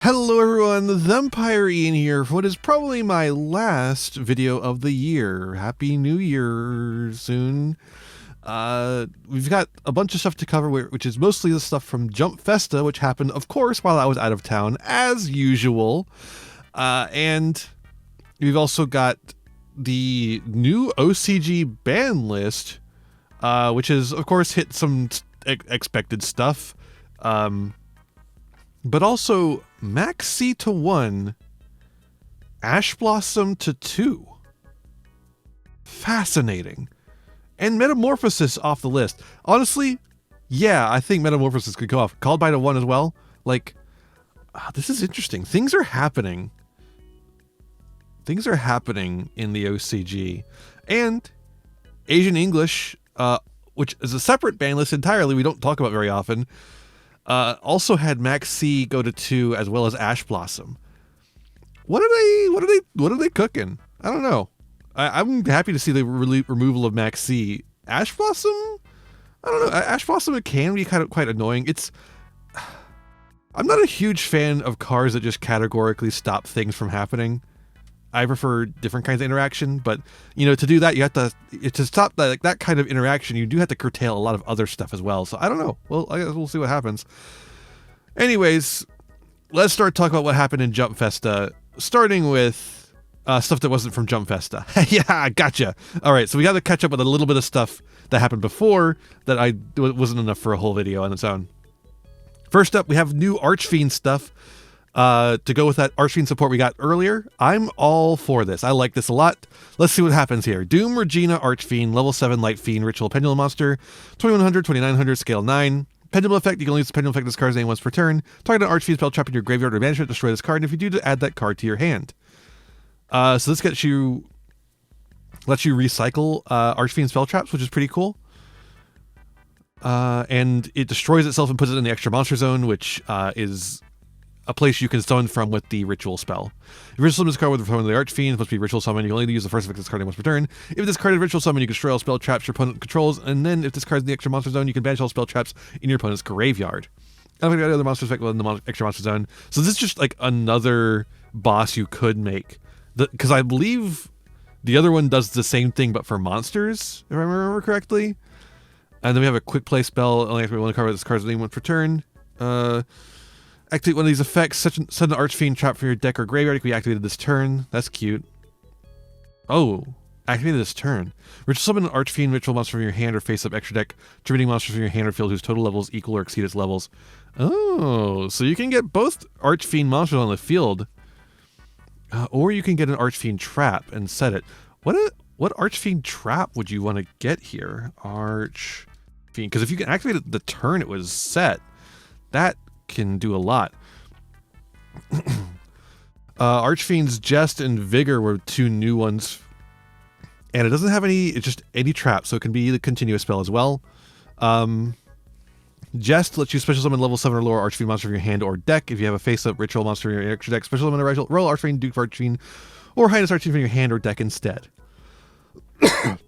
Hello everyone, the Empire Ian here for what is probably my last video of the year. Happy New Year soon. We've got a bunch of stuff to cover, which is mostly the stuff from Jump Festa, which happened, of course, while I was out of town, as usual. And we've also got the new OCG ban list, which has, of course, hit some expected stuff. But also Max C to 1, Ash Blossom to 2. Fascinating. And Metamorphosis off the list. Honestly, yeah, I think Metamorphosis could go off. Called by to 1 as well. Like, this is interesting. Things are happening. Things are happening in the OCG. And Asian English, which is a separate ban list entirely, we don't talk about very often, also had Max C go to 2 as well as Ash Blossom. What are they cooking? I don't know. I'm happy to see the removal of Max C. Ash Blossom? I don't know. Ash Blossom, it can be quite annoying. I'm not a huge fan of cards that just categorically stop things from happening. I prefer different kinds of interaction, but to do that, you have to stop that kind of interaction. You do have to curtail a lot of other stuff as well. So I don't know. Well, I guess we'll see what happens. Anyways, let's start talking about what happened in Jump Festa, starting with stuff that wasn't from Jump Festa. Yeah, gotcha. All right, so we got to catch up with a little bit of stuff that happened before that wasn't enough for a whole video on its own. First up, we have new archfiend stuff. To go with that archfiend support we got earlier. I'm all for this. I like this a lot. Let's see what happens here. Doom Regina Archfiend, level 7 Light Fiend, Ritual Pendulum Monster, 2100, 2900, scale 9. Pendulum effect, you can only use the pendulum effect this card's name once per turn. Target an archfiend spell trap in your graveyard or management, destroy this card, and if you do, to add that card to your hand. So this lets you recycle archfiend spell traps, which is pretty cool. And it destroys itself and puts it in the extra monster zone, which is a place you can summon from with the ritual spell. If you ritual summon this card with the summon of the Archfiend, it must be ritual summon. You can only use the first effect of this card once per turn. If this card is ritual summon, you can destroy all spell traps your opponent controls, and then if this card is in the extra monster zone, you can banish all spell traps in your opponent's graveyard. I don't think any other monster effect within the extra monster zone. So this is just like another boss you could make. Because I believe the other one does the same thing, but for monsters, if I remember correctly. And then we have a quick play spell, only activate one card with this card's name once per turn. Activate one of these effects, send an Archfiend trap from your deck or graveyard. It can be activated this turn. That's cute. Oh, activated this turn. Ritual summon an Archfiend ritual monster from your hand or face up extra deck, attributing monsters from your hand or field whose total levels equal or exceed its levels. Oh, so you can get both Archfiend monsters on the field. Or you can get an Archfiend trap and set it. What Archfiend trap would you want to get here? Archfiend. Because if you can activate it the turn it was set, that can do a lot. Archfiend's Jest and Vigor were two new ones, and it doesn't have it's just any trap, so it can be the continuous spell as well. Jest lets you special summon level 7 or lower Archfiend monster from your hand or deck. If you have a face-up ritual monster in your extra deck, special summon a roll Archfiend, Duke Archfiend, or Highness Archfiend from your hand or deck instead. You can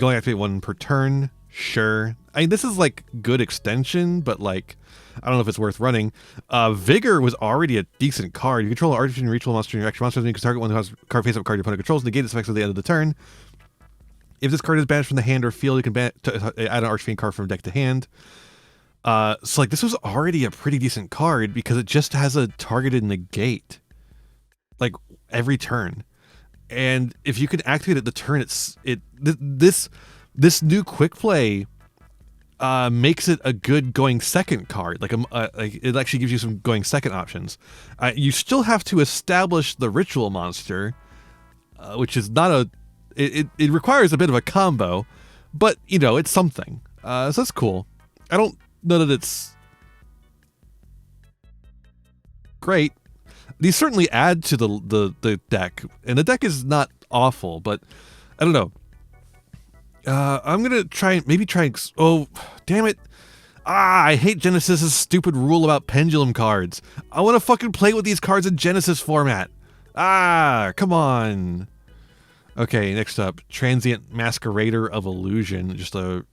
only activate one per turn. Sure. I mean, this is like good extension, but like, I don't know if it's worth running. Vigor was already a decent card. You control an Archfiend ritual monster in your extra monster, and you can target one who has card face-up card your opponent controls, negate its effects at the end of the turn. If this card is banished from the hand or field, you can add an Archfiend card from deck to hand. So like, this was already a pretty decent card because it just has a targeted negate, like every turn. And if you can activate it the turn, this new quick play makes it a good going second card. Like it actually gives you some going second options. You still have to establish the ritual monster, which is not it requires a bit of a combo, but it's something. So that's cool. I don't know that it's great. These certainly add to the deck, and the deck is not awful, but I don't know. I'm gonna try. Oh, damn it! I hate Genesis's stupid rule about pendulum cards. I want to fucking play with these cards in Genesis format. Come on. Okay, next up, Transient Masquerader of Illusion, just a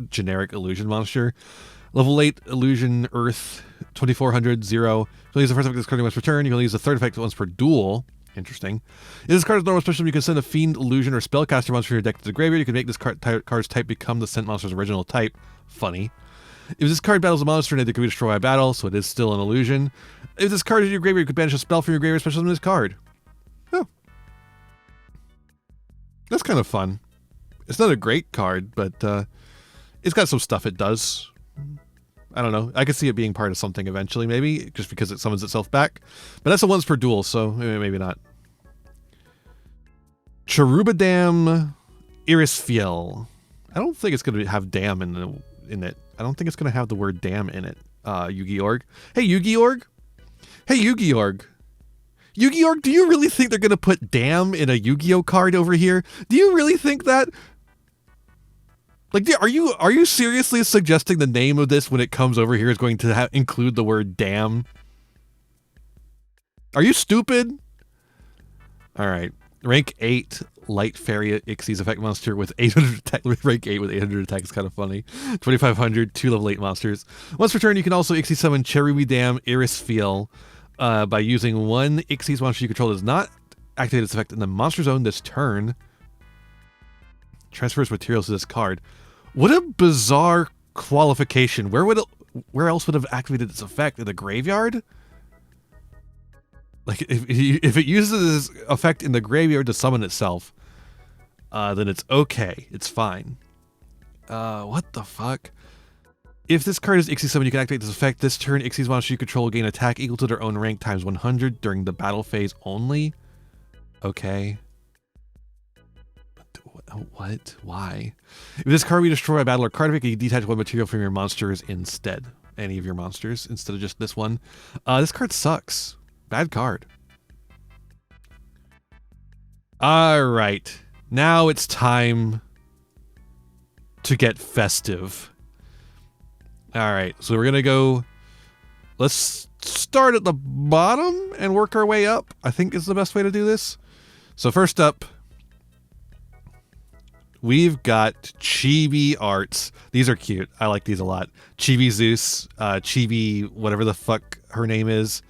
generic illusion monster. Level 8 illusion earth 2400 0. You can use the first effect of this card once per turn. You can only use the third effect once per duel. Interesting. If this card is normal special, you can send a fiend, illusion, or spellcaster monster from your deck to the graveyard. You can make this card's type become the sent monster's original type. Funny. If this card battles a monster, it can be destroyed by battle, so it is still an illusion. If this card is in your graveyard, you can banish a spell from your graveyard special summon this card. Oh. That's kind of fun. It's not a great card, but it's got some stuff it does. I don't know. I could see it being part of something eventually, maybe, just because it summons itself back. But that's a once per duel, so maybe not. Cherubidamn Irisfiel. I don't think it's going to have damn in it. I don't think it's going to have the word damn in it. Yugioh. Hey, Yugioh. Hey, Yugioh. Yugioh, do you really think they're going to put damn in a Yu-Gi-Oh card over here? Do you really think that? Like, are you seriously suggesting the name of this when it comes over here is going to include the word damn? Are you stupid? All right. Rank 8 Light Fairy Ixies effect monster with 800 attack. Rank 8 with 800 attack is kind of funny. 2500, 2 level 8 monsters. Once per turn, you can also Ixie summon Cherubidamn Irisfiel by using one Ixies monster you control that does not activate its effect in the monster zone this turn. Transfers materials to this card. What a bizarre qualification. Where else would have activated its effect? In the graveyard? Like, if it uses this effect in the graveyard to summon itself, then it's okay. It's fine. What the fuck? If this card is Ixie summon, you can activate this effect. This turn, Ixie's monster you control gain attack equal to their own rank times 100 during the battle phase only. Okay. What? Why? If this card be destroyed by battle or card effect, you can detach one material from your monsters instead. Any of your monsters instead of just this one. This card sucks. Bad card. Alright. Now it's time to get festive. Alright, so we're gonna go... Let's start at the bottom and work our way up, I think is the best way to do this. So first up, we've got Chibi arts. These are cute. I like these a lot. Chibi Zeus, Chibi, whatever the fuck her name is.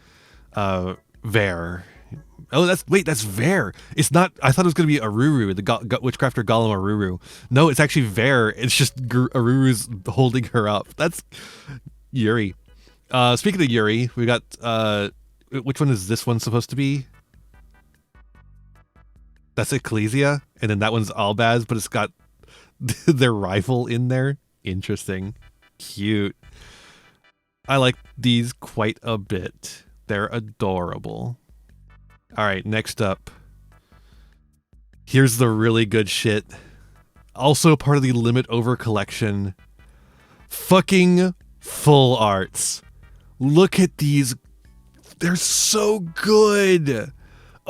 Ver. Oh, that's Ver. It's not, I thought it was going to be Aruru, the witchcrafter golem Aruru. No, it's actually Ver. It's just Aruru's holding her up. That's Yuri. Speaking of Yuri, we got, which one is this one supposed to be? That's Ecclesia, and then that one's Albaz, but it's got their rival in there. Interesting. Cute. I like these quite a bit. They're adorable. All right, next up. Here's the really good shit. Also part of the Limit Over collection. Fucking full arts. Look at these. They're so good.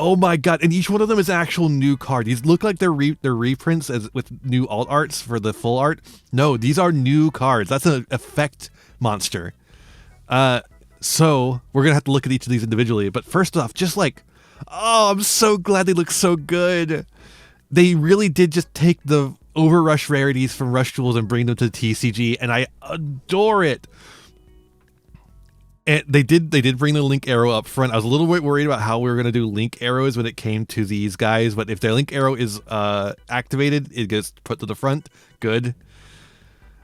Oh my god, and each one of them is an actual new card. These look like they're reprints with new alt arts for the full art. No, these are new cards. That's an effect monster. So we're gonna have to look at each of these individually. But first off, just like, oh, I'm so glad they look so good. They really did just take the Overrush rarities from Rush Jewels and bring them to TCG, and I adore it. And they did bring the link arrow up front. I was a little bit worried about how we were going to do link arrows when it came to these guys, but if their link arrow is activated, it gets put to the front. Good.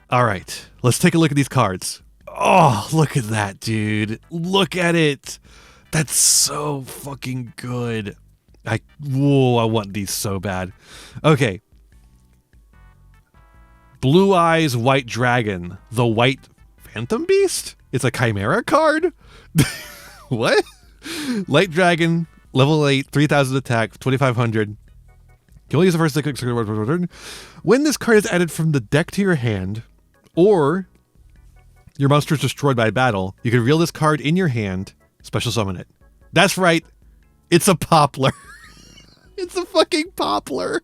All right, let's take a look at these cards. Oh, look at that, dude. Look at it. That's so fucking good. Whoa, I want these so bad. Okay. Blue Eyes White Dragon, the White Phantom Beast? It's a Chimera card? What? Light Dragon, level 8, 3000 attack, 2500. You can only use the first click. When this card is added from the deck to your hand, or your monster is destroyed by battle, you can reveal this card in your hand, special summon it. That's right. It's a Poplar. It's a fucking Poplar.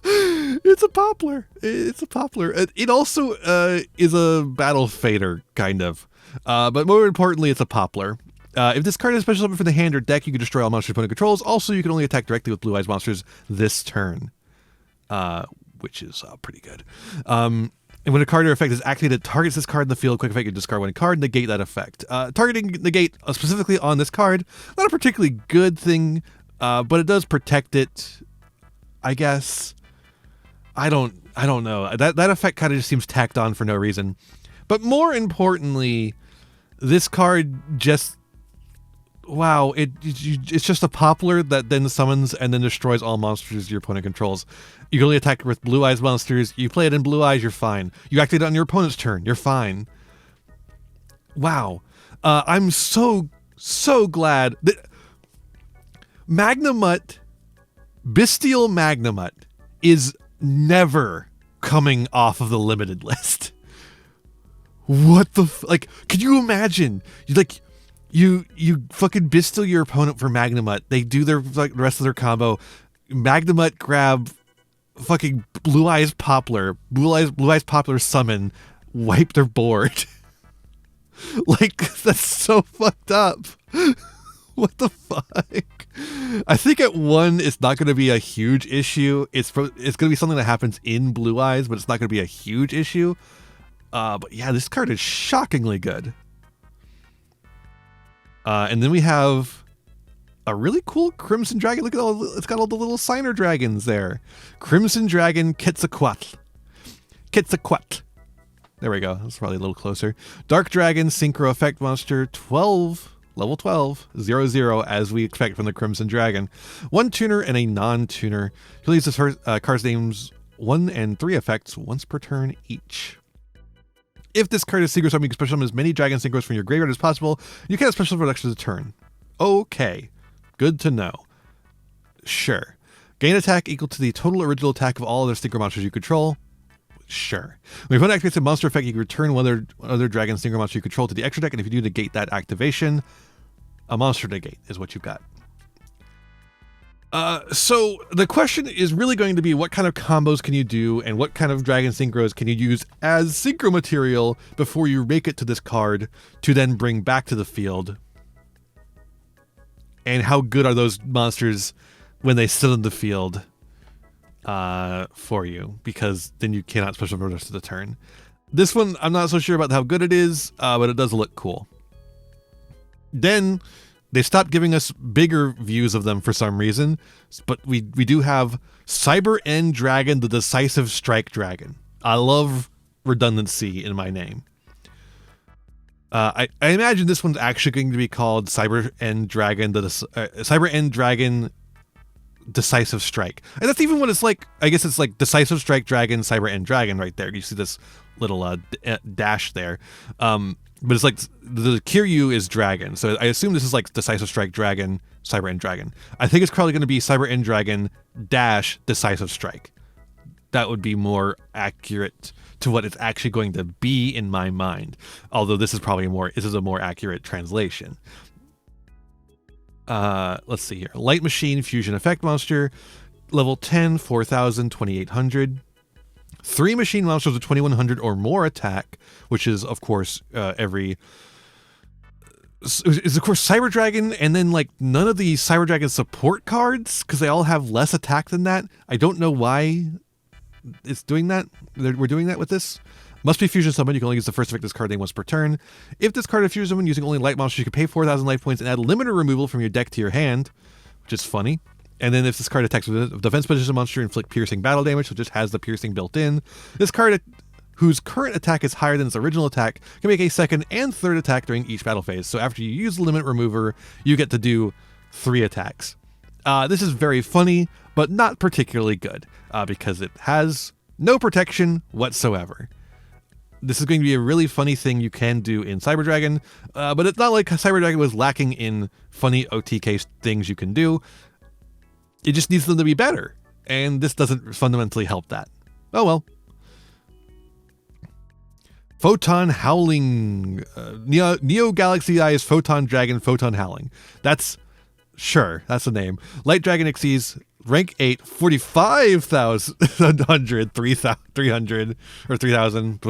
It's a Poplar. It's a Poplar. It also is a Battle Fader, kind of. But more importantly, it's a Poplar. If this card is special summon from the hand or deck, you can destroy all monsters opponent controls. Also, you can only attack directly with Blue Eyes monsters this turn, which is pretty good. And when a card or effect is activated, targets this card in the field, quick effect, you discard one card, negate that effect. Targeting negate specifically on this card, not a particularly good thing, but it does protect it, I guess. I don't know. That effect kind of just seems tacked on for no reason. But more importantly, this card just, wow, it's just a poplar that then summons and then destroys all monsters your opponent controls. You can only attack with Blue Eyes monsters. You play it in Blue Eyes, you're fine. You activate it on your opponent's turn, you're fine. Wow. I'm so glad that Magnamut, Bestial Magnamut, is never coming off of the limited list. What the like, could you imagine? You fucking Bestial your opponent for Magnamut. They do their the rest of their combo. Magnamut grab fucking Blue Eyes Poplar. Blue Eyes Poplar summon. Wipe their board. Like, that's so fucked up. What the fuck? I think at 1 it's not going to be a huge issue. It's going to be something that happens in Blue Eyes, but it's not going to be a huge issue. But yeah, this card is shockingly good. And then we have a really cool Crimson Dragon. Look at it's got all the little signer dragons there. Crimson Dragon Quetzalcoatl. There we go. That's probably a little closer. Dark Dragon Synchro Effect Monster 12, level 12, 0/0, as we expect from the Crimson Dragon. 1 tuner and a non-tuner. You'll use this card's names 1 and 3 effects once per turn each. If this card is Synchro Summon, you can special summon as many Dragon Synchros from your graveyard as possible. You can have special reductions a turn. Okay. Good to know. Sure. Gain attack equal to the total original attack of all other Synchro monsters you control. Sure. When your opponent activates a monster effect, you can return one other Dragon Synchro monster you control to the extra deck, and if you do negate that activation, a monster negate is what you've got. So the question is really going to be, what kind of combos can you do, and what kind of Dragon Synchros can you use as Synchro material before you make it to this card to then bring back to the field? And how good are those monsters when they sit in the field for you? Because then you cannot special for the rest of the turn. This one, I'm not so sure about how good it is, but it does look cool. Then they stopped giving us bigger views of them for some reason, but we do have Cyber End Dragon, the Decisive Strike Dragon. I love redundancy in my name. I imagine this one's actually going to be called Cyber End Dragon, Cyber End Dragon Decisive Strike. And that's even what it's like. I guess it's like Decisive Strike Dragon, Cyber End Dragon right there. You see this little dash there. But it's like the Kiryu is Dragon. So I assume this is like Decisive Strike Dragon, Cyber End Dragon. I think it's probably going to be Cyber End Dragon dash Decisive Strike. That would be more accurate to what it's actually going to be in my mind. Although this is probably a more accurate translation. Let's see here. Light Machine Fusion Effect Monster, level 10, 4,000, 2,800. 3 machine monsters with 2,100 or more attack, which is of course Cyber Dragon, and then like none of the Cyber Dragon support cards, because they all have less attack than that. I don't know why it's doing that. We're doing that with this. Must be fusion summon. You can only use the first effect of this card name once per turn. If this card is fusion summon using only light monsters, you can pay 4,000 life points and add limiter removal from your deck to your hand, which is funny. And then if this card attacks with a defense position monster, inflict piercing battle damage, so it just has the piercing built in. This card, whose current attack is higher than its original attack, can make a second and third attack during each battle phase. So after you use the limit remover, you get to do 3 attacks. This is very funny, but not particularly good, because it has no protection whatsoever. This is going to be a really funny thing you can do in Cyber Dragon, but it's not like Cyber Dragon was lacking in funny OTK things you can do. It just needs them to be better, and this doesn't fundamentally help that. Oh well. Photon Howling, Neo Galaxy Eyes Photon Dragon Photon Howling. That's the name. Light Dragon Xyz, rank 8, 45,100, 300 or 3,000.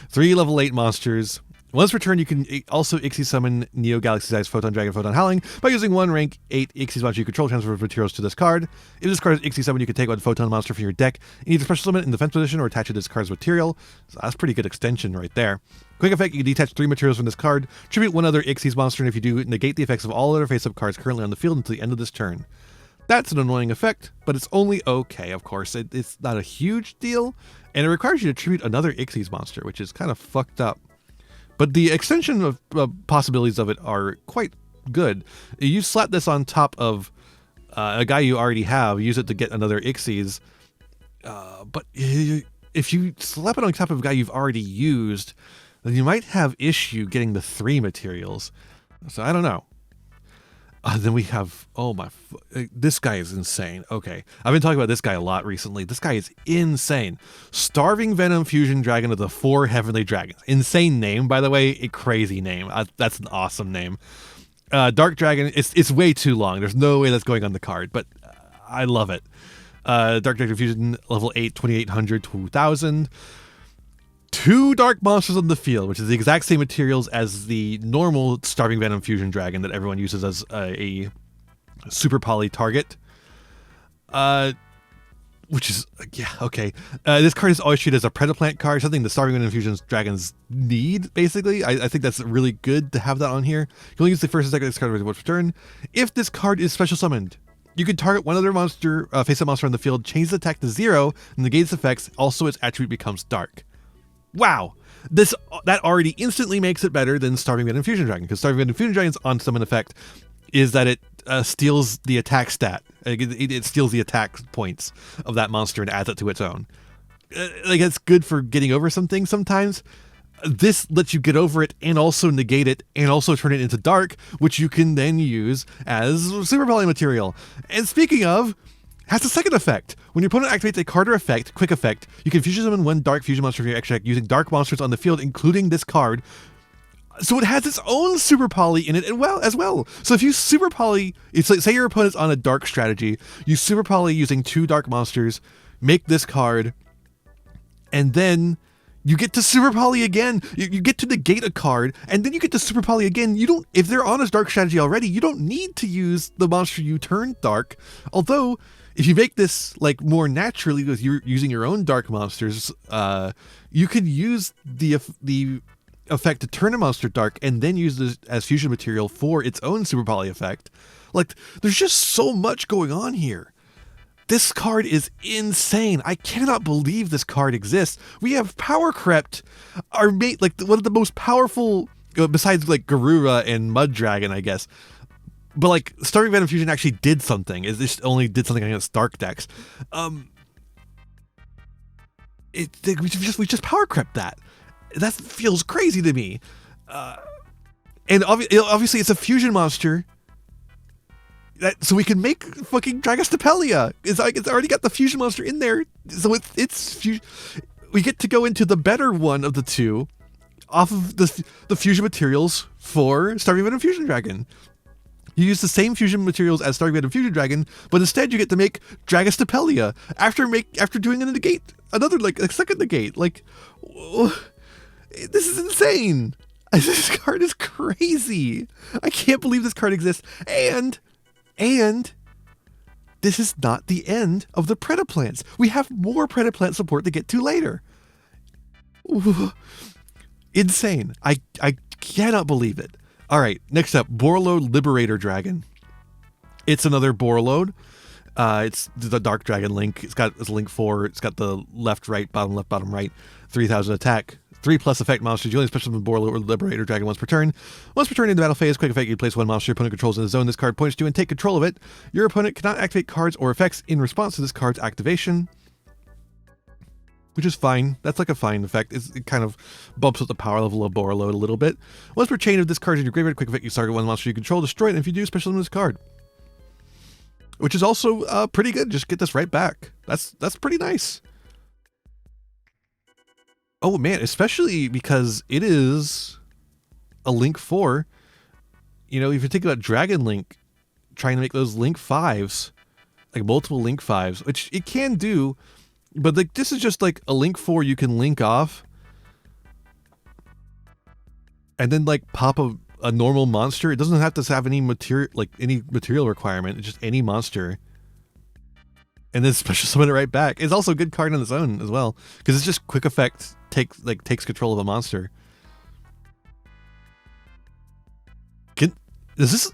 3 level 8 monsters. Once returned, you can also Ixie summon Neo Galaxy-sized Photon Dragon Photon Howling by using one rank 8 Ixies monster you control transfer materials to this card. If this card is Ixie summon, you can take one Photon monster from your deck and either special summon it in defense position or attach it to this card's material. So that's pretty good extension right there. Quick effect, you can detach 3 materials from this card, tribute one other Ixie's monster, and if you do, negate the effects of all other face-up cards currently on the field until the end of this turn. That's an annoying effect, but it's only okay, of course. It's not a huge deal, and it requires you to tribute another Ixie's monster, which is kind of fucked up. But the extension of possibilities of it are quite good. You slap this on top of a guy you already have, use it to get another Ixie's, but if you slap it on top of a guy you've already used, then you might have issue getting the 3 materials. So I don't know. Then we have, this guy is insane. Okay, I've been talking about this guy a lot recently. This guy is insane. Starving Venom Fusion Dragon of the 4 Heavenly Dragons. Insane name, by the way. A crazy name. That's an awesome name. Dark Dragon, it's way too long. There's no way that's going on the card, but I love it. Dark Dragon Fusion, level 8, 2800, 2000. 2 dark monsters on the field, which is the exact same materials as the normal Starving Venom Fusion Dragon that everyone uses as a super poly target. Which is, yeah, okay. This card is always treated as a Predaplant card, something the Starving Venom Fusion Dragons need, basically. I think that's really good to have that on here. You can only use the first and second of this card with once per turn. If this card is special summoned, you can target one other monster, face-up monster on the field, change the attack to 0, and negate its effects. Also, its attribute becomes dark. Wow, that already instantly makes it better than Starving Venom Fusion Dragon, because Starving Venom Fusion Dragon's on summon effect is that it steals the attack stat. It steals the attack points of that monster and adds it to its own. Like, it's good for getting over some things sometimes. This lets you get over it and also negate it and also turn it into dark, which you can then use as super poly material. And speaking of, has a second effect. When your opponent activates a card or effect, quick effect, you can fusion summon 1 dark fusion monster from your extra deck using dark monsters on the field, including this card. So it has its own super poly in it as well. So if you super poly, it's like, say your opponent's on a dark strategy, you super poly using 2 dark monsters, make this card, and then you get to super poly again. You get to negate a card, and then you get to super poly again. You don't, if they're on a dark strategy already, you don't need to use the monster you turned dark. Although, if you make this like more naturally with you using your own dark monsters, you can use the effect to turn a monster dark and then use this as fusion material for its own super poly effect. Like, there's just so much going on here. This card is insane. I cannot believe this card exists. We have Power Crept, our mate, like one of the most powerful, besides like Garura and Mud Dragon, I guess. But like Starving Venom Fusion actually did something. It just only did something against dark decks. We just Power Crept that. That feels crazy to me. And obviously it's a fusion monster. So we can make fucking Dragostapelia. It's already got the fusion monster in there. So we get to go into the better one of the two off of the fusion materials for Starving Venom Fusion Dragon. You use the same fusion materials as Starving Venom Fusion Dragon, but instead you get to make Dragostapelia after doing a negate, another like a second negate. Like, this is insane. This card is crazy. I can't believe this card exists. And this is not the end of the Predaplants. We have more Predaplant support to get to later. Insane. I cannot believe it. All right, next up, Borreload Liberator Dragon. It's another Borreload. It's the Dark Dragon link. It's link 4. It's got the left, bottom, right, 3000 attack. 3+ effect monsters. You only special summon Borreload Liberator Dragon once per turn. Once per turn in the battle phase, quick effect, you place 1 monster your opponent controls in the zone this card points to and take control of it. Your opponent cannot activate cards or effects in response to this card's activation. Which is fine. That's like a fine effect. It kind of bumps up the power level of Borreload a little bit. Once per chain of this card in your graveyard, quick effect, you target 1 monster you control, destroy it, and if you do, special summon this card. Which is also pretty good. Just get this right back. That's pretty nice. Oh man, especially because it is a Link 4. You know, if you think about Dragon Link, trying to make those Link 5s, like multiple Link 5s, which it can do, but like this is just like a Link 4 you can link off. and then like pop a normal monster. It doesn't have to have any material requirement. It's just any monster. And then special summon it right back. It's also a good card on its own as well, because it's just quick effect takes control of a monster. Does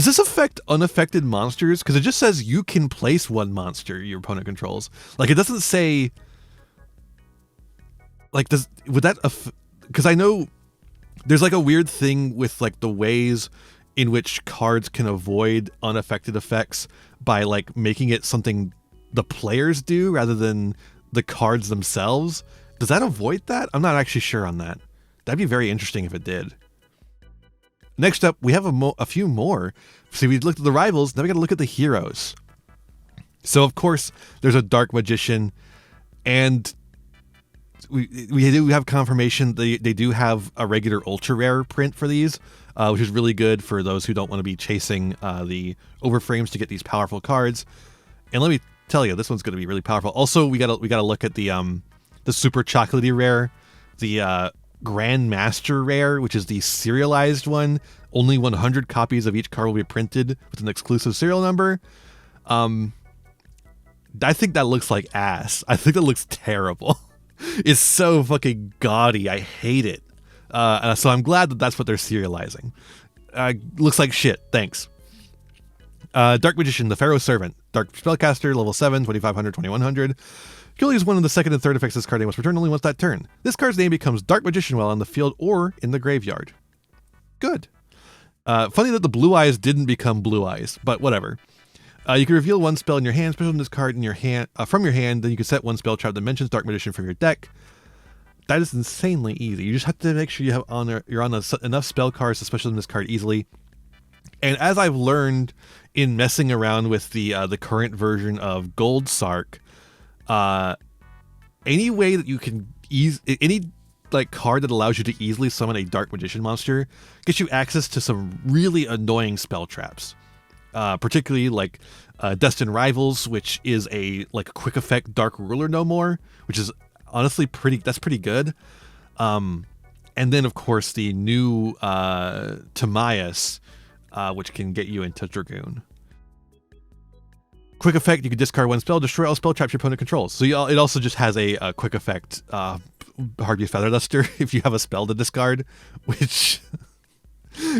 this affect unaffected monsters? Because it just says you can place one monster your opponent controls. Like, it doesn't say. Like, would that? Because I know there's like a weird thing with like the ways in which cards can avoid unaffected effects by like making it something the players do rather than the cards themselves. Does that avoid that? I'm not actually sure on that. That'd be very interesting if it did. Next up, we have a few more. See, we looked at the rivals, now we got to look at the heroes. So, of course, there's a Dark Magician, and we do have confirmation they do have a regular ultra rare print for these, which is really good for those who don't want to be chasing the overframes to get these powerful cards. And let me tell you, this one's going to be really powerful. Also, we gotta look at the super chocolatey rare, the Grand Master rare, which is the serialized one. Only 100 copies of each card will be printed with an exclusive serial number. I think that looks like ass. I think that looks terrible. It's so fucking gaudy. I hate it. So I'm glad that that's what they're serializing. Looks like shit. Thanks. Dark Magician, the Pharaoh's Servant. Dark Spellcaster, level 7, 2500, 2100. You can only use one of the second and third effects this card name was returned only once that turn. This card's name becomes Dark Magician while on the field or in the graveyard. Good. Funny that the Blue Eyes didn't become Blue Eyes, but whatever. You can reveal one spell in your hand, special in this card in your hand from your hand. Then you can set one spell trap that mentions Dark Magician from your deck. That is insanely easy. You just have to make sure you're on enough spell cards to special in this card easily. And as I've learned in messing around with the current version of Gold Sark, any way that you can any like card that allows you to easily summon a Dark Magician monster gets you access to some really annoying spell traps. Particularly like Destined Rivals, which is a quick effect Dark Ruler no more, which is honestly pretty good. And then of course the new Timaeus, which can get you into Dragoon. Quick effect, you can discard one spell, destroy all spell traps your opponent controls. So it also just has a quick effect Harpy's Feather Duster if you have a spell to discard, which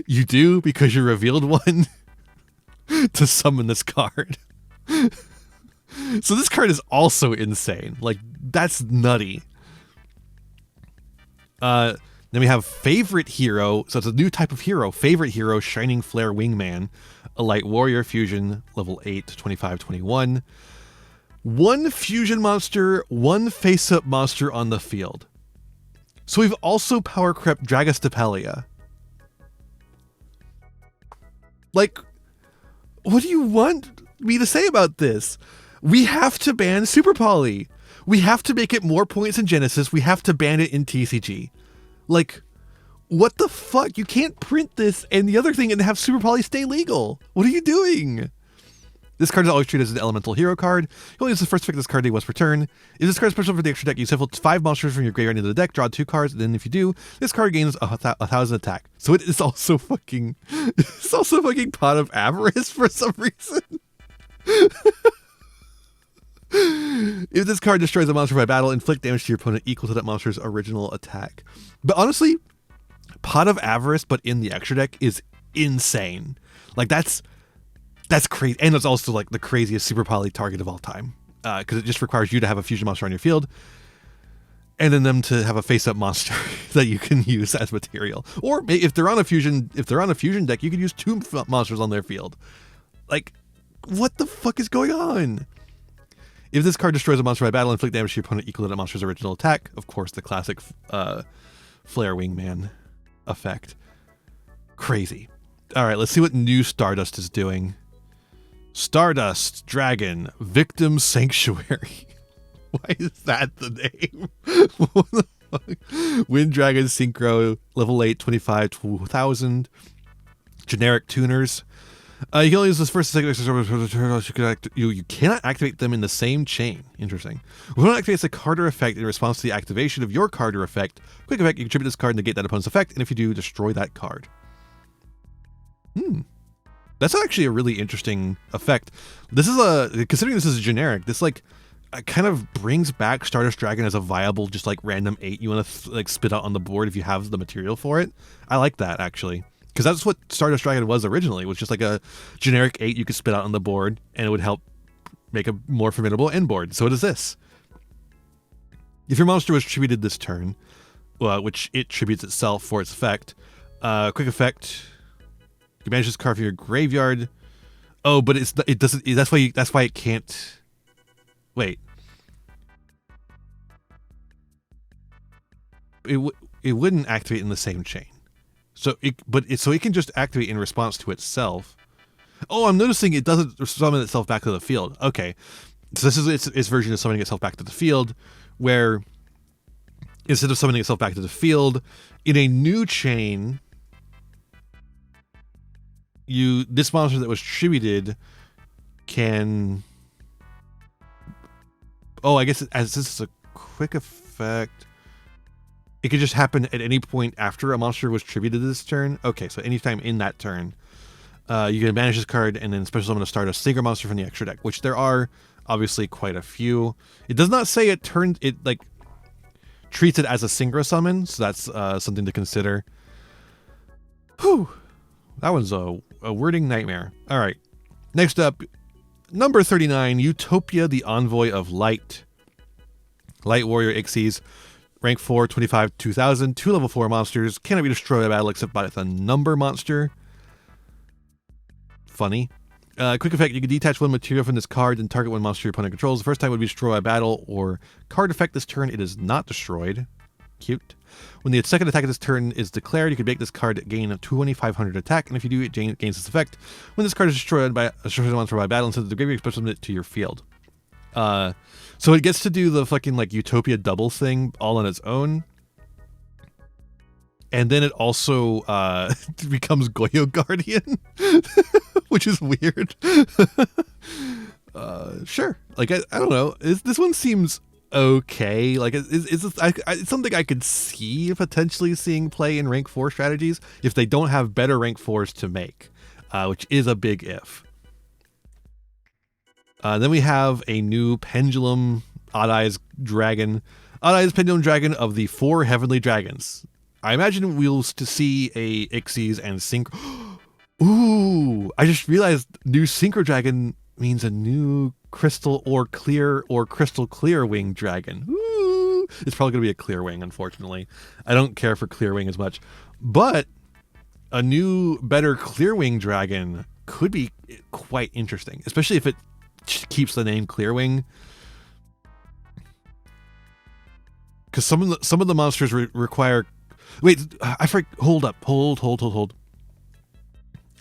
you do because you revealed one to summon this card. So this card is also insane. Like, that's nutty. Then we have Favorite Hero. So it's a new type of hero. Favorite Hero, Shining Flare Wingman. A Light Warrior Fusion, level 8, 25, 21. One fusion monster, one face-up monster on the field. So we've also power crept Dragastapelia. Like, what do you want me to say about this? We have to ban Super Poly. We have to make it more points in Genesis. We have to ban it in TCG. Like, what the fuck? You can't print this and the other thing and have Super Poly stay legal. What are you doing? This card is always treated as an elemental hero card. You only use the first effect this card was return. If this card is special for the extra deck, you shuffle 5 monsters from your graveyard into the deck, draw 2 cards, and then if you do, this card gains 1,000 attack. So it is also fucking Pot of Avarice for some reason. If this card destroys a monster by battle, inflict damage to your opponent equal to that monster's original attack. But honestly, Pot of Avarice, but in the extra deck, is insane. Like, that's crazy. And it's also like the craziest Super Poly target of all time. Because it just requires you to have a fusion monster on your field. And then them to have a face-up monster that you can use as material. Or if they're on a fusion deck, you can use 2 monsters on their field. Like, what the fuck is going on? If this card destroys a monster by battle, inflict damage to your opponent equal to that monster's original attack. Of course, the classic Flare Wingman effect. Crazy. All right, let's see what new Stardust is doing. Stardust Dragon Victim Sanctuary. Why is that the name? What the fuck? Wind Dragon Synchro, level 8, 25, 2000. Generic tuners. You can only use this first and second. You cannot activate them in the same chain. Interesting. When one activates a card or effect in response to the activation of your card or effect, quick effect, you contribute this card and negate that opponent's effect, and if you do, destroy that card. That's actually a really interesting effect. This is considering this is generic, this like kind of brings back Stardust Dragon as a viable, just like random 8 you want to like spit out on the board if you have the material for it. I like that actually. Because that's what Stardust Dragon was originally. It was just like a generic 8 you could spit out on the board, and it would help make a more formidable end board. So it is this. If your monster was tributed this turn, which it tributes itself for its effect, quick effect, you banish this card from your graveyard. Oh, but it doesn't. That's why it can't. Wait. It wouldn't activate in the same chain. So it can just activate in response to itself. Oh, I'm noticing it doesn't summon itself back to the field. Okay, so this is its version of summoning itself back to the field, where instead of summoning itself back to the field in a new chain, this monster that was tributed can. Oh, I guess as this is a quick effect. It could just happen at any point after a monster was tributed this turn. Okay, so anytime in that turn, you can banish this card and then special summon a Stardust Synchro monster from the extra deck, which there are obviously quite a few. It does not say it treats it as a synchro summon, so that's something to consider. Whew, that one's a wording nightmare. All right, next up, number 39, Utopia, the Envoy of Light. Light Warrior Ixies. Rank 4, 25, 2000, 2 level 4 monsters, cannot be destroyed by battle except by the number monster. Funny. Quick effect, you can detach one material from this card and target one monster your opponent controls. The first time it would be destroyed by battle or card effect this turn, it is not destroyed. Cute. When the second attack of this turn is declared, you can make this card gain a 2500 attack, and if you do, it gains this effect. When this card is destroyed by a monster by battle, instead of the graveyard, special summon it to your field. So it gets to do the fucking like Utopia double thing all on its own. And then it also becomes Goyo Guardian, which is weird. Sure. Like, I don't know. This one seems okay. Like, it's something I could see potentially seeing play in rank 4 strategies if they don't have better rank 4s to make, which is a big if. Then we have a new Pendulum Odd Eyes Dragon. Odd Eyes Pendulum Dragon of the 4 Heavenly Dragons. I imagine we'll see a Ixies and Synchro. Ooh, I just realized new Synchro Dragon means a new Crystal or Crystal Clear Wing Dragon. Ooh, it's probably going to be a Clear Wing, unfortunately. I don't care for Clear Wing as much. But a new, better Clear Wing Dragon could be quite interesting, especially if it keeps the name Clearwing, because some of the monsters require. Wait, hold up, hold.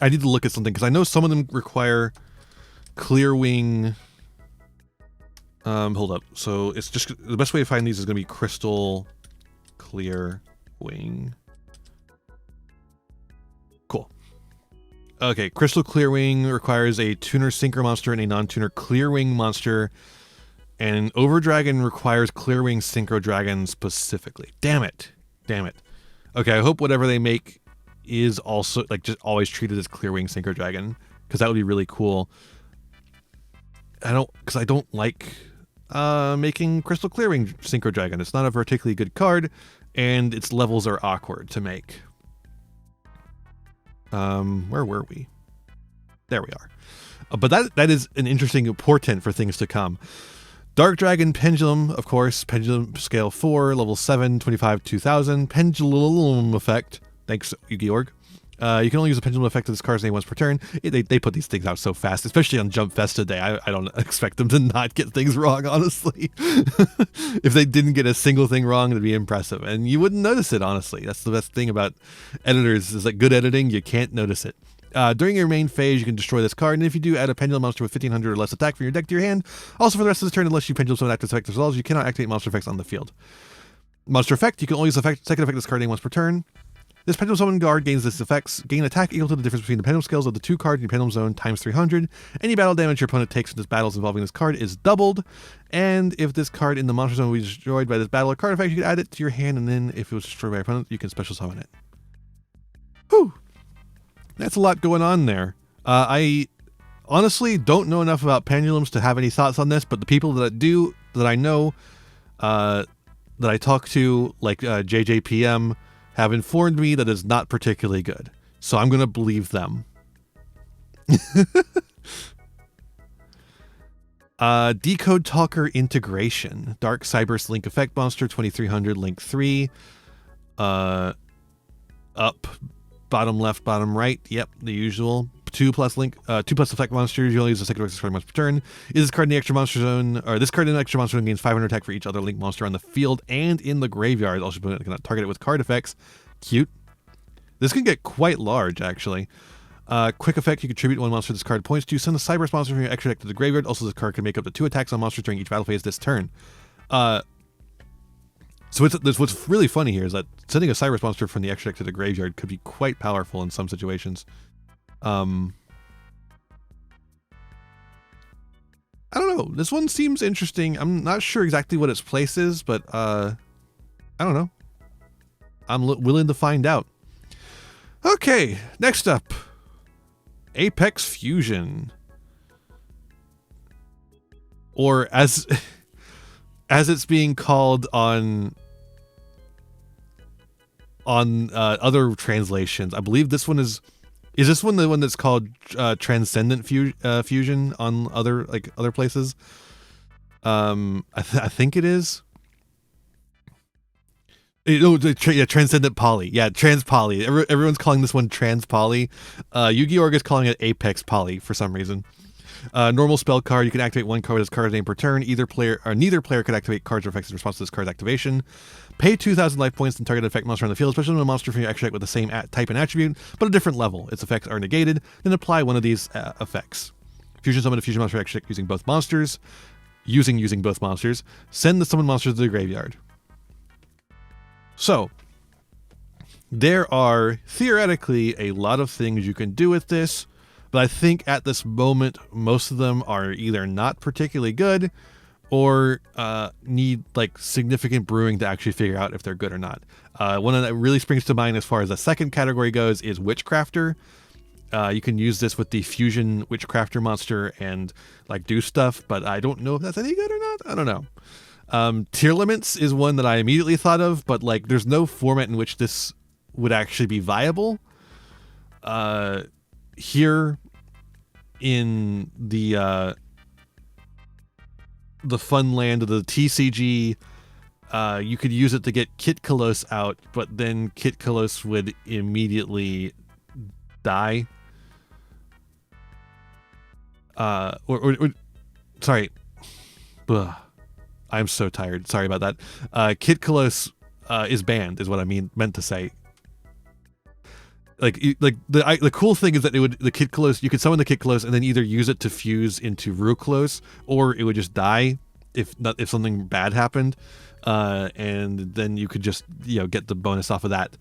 I need to look at something because I know some of them require Clearwing. Hold up. So it's just the best way to find these is going to be Crystal Clearwing. Cool. Okay, Crystal Clearwing requires a tuner synchro monster and a non-tuner Clearwing monster. And Overdragon requires Clearwing Synchro Dragon specifically. Damn it. Okay, I hope whatever they make is also like just always treated as Clearwing Synchro Dragon, because that would be really cool. I don't like making Crystal Clearwing Synchro Dragon. It's not a particularly good card, and its levels are awkward to make. Where were we? There we are. But that is an interesting portent for things to come. Dark Dragon Pendulum, of course, Pendulum Scale 4, level 7, 25, 2000, Pendulum Effect. Thanks, Yu-Gi-Oh! You can only use a Pendulum Effect of this card's name once per turn. They put these things out so fast, especially on Jump Festa Day. I don't expect them to not get things wrong, honestly. If they didn't get a single thing wrong, it'd be impressive. And you wouldn't notice it, honestly. That's the best thing about editors, is like good editing, you can't notice it. During your main phase, you can destroy this card, and if you do, add a Pendulum monster with 1500 or less attack from your deck to your hand. Also, for the rest of this turn, unless you Pendulum summon active effects themselves, you cannot activate monster effects on the field. Monster effect, you can only use second effect of this card name once per turn. This Pendulum Summon card gains this effects. Gain attack equal to the difference between the pendulum scales of the 2 cards in your pendulum zone times 300. Any battle damage your opponent takes in this battles involving this card is doubled. And if this card in the monster zone was destroyed by this battle or card effect, you can add it to your hand, and then if it was destroyed by your opponent, you can special summon it. Whew. That's a lot going on there. I honestly don't know enough about pendulums to have any thoughts on this, but the people that I know, that I talk to, like JJPM, have informed me that it's not particularly good. So I'm going to believe them. Decode Talker Integration. Dark Cyberse Link Effect Monster, 2300, Link 3. Up, bottom left, bottom right. Yep, the usual. 2 plus effect monsters. You only use the second card once per turn. Is this card in the extra monster zone, or this card in the extra monster zone gains 500 attack for each other link monster on the field and in the graveyard. Also cannot target it with card effects. Cute. This can get quite large, actually. Quick effect, you contribute 1 monster this card points to. Send a Cyberse monster from your extra deck to the graveyard. Also, this card can make up to 2 attacks on monsters during each battle phase this turn. So what's really funny here is that sending a Cyberse monster from the extra deck to the graveyard could be quite powerful in some situations. I don't know. This one seems interesting. I'm not sure exactly what its place is, but I don't know. I'm willing to find out. Okay, next up, Apex Fusion, or as it's being called on other translations. I believe this one is this one the one that's called Transcendent Fusion on other places? I think it is. Transcendent Poly. Yeah, Trans Poly. Everyone's calling this one Trans Poly. Yu-Gi-Oh! Is calling it Apex Poly for some reason. Normal spell card. You can activate 1 card with this card's name per turn. Neither player can activate cards or effects in response to this card's activation. Pay 2,000 life points and target an effect monster on the field, especially when a monster from your extra deck with the same type and attribute, but a different level. Its effects are negated. Then apply one of these effects. Fusion summon a fusion monster extra deck using both monsters. Using both monsters. Send the summoned monsters to the graveyard. So, there are theoretically a lot of things you can do with this, but I think at this moment, most of them are either not particularly good or need like significant brewing to actually figure out if they're good or not. One that really springs to mind as far as the second category goes is Witchcrafter. You can use this with the Fusion Witchcrafter monster and like do stuff, but I don't know if that's any good or not. I don't know. Tier Limits is one that I immediately thought of, but like there's no format in which this would actually be viable. Here in the fun land of the TCG, you could use it to get Kit Kalos out, but then Kit Kalos would immediately die. Sorry. Ugh. I'm so tired. Sorry about that. Kit Kalos is banned, is what I meant to say. The cool thing is that the Kit Kalos, you could summon the Kit Kalos and then either use it to fuse into Rukalos, or it would just die if something bad happened, and then you could just get the bonus off of that.